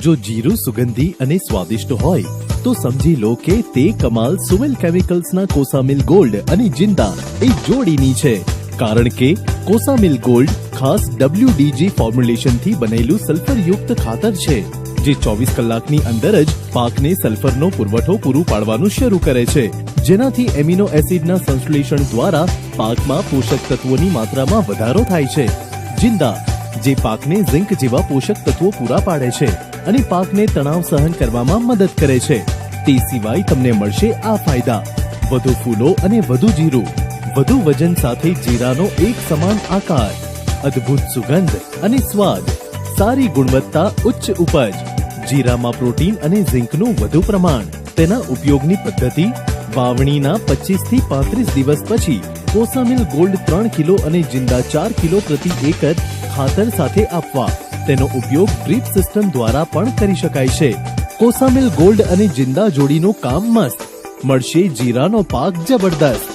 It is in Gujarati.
જો જીરું સુગંધી અને સ્વાદિષ્ટ હોય તો સમજી લો કે તે કમાલ સુવેલ કેમિકલ્સના કોસામિલ ગોલ્ડ અને જિંદા એ જોડીની છે, કારણ કે કોસામિલ ગોલ્ડ ખાસ WDG ફોર્મ્યુલેશનથી બનેલું સલ્ફરયુક્ત ખાતર છે, જે 24 કલાકની અંદર જ પાકને સલ્ફરનો પુરવઠો પૂરું પાડવાનું શરૂ કરે છે, જેનાથી એમિનો એસિડના સંશ્લેષણ દ્વારા પાકમાં પોષક તત્વોની માત્રામાં વધારો થાય છે. જિંદા જે પાકને ઝિંક જેવા પોષક તત્વો પૂરા પાડે છે અને પાકને તણાવ સહન કરવામાં મદદ કરે છે. તે સિવાય તમને મળશે આ ફાયદા: વધુ ફૂલો અને વધુ જીરું, વધુ વજન સાથે જીરાનો એક સમાન આકાર, અદ્ભુત સુગંધ અને સ્વાદ, સારી ગુણવત્તા, ઉચ્ચ ઉપજ. જીરામાં પ્રોટીન અને ઝિંકનું વધુ પ્રમાણ. તેના ઉપયોગની પદ્ધતિ: વાવણીના 25 થી 35 દિવસ પછી કોસામિલ ગોલ્ડ 3 કિલો અને જિંદા 4 કિલો પ્રતિ એકર ખાતર સાથે આપવા. તેનો ઉપયોગ ડ્રીપ સિસ્ટમ દ્વારા પણ કરી શકાય છે. કોસામિલ ગોલ્ડ અને જિંદા જોડીનું કામ મસ્ત. મળશે જીરાનો પાક જબરદસ્ત.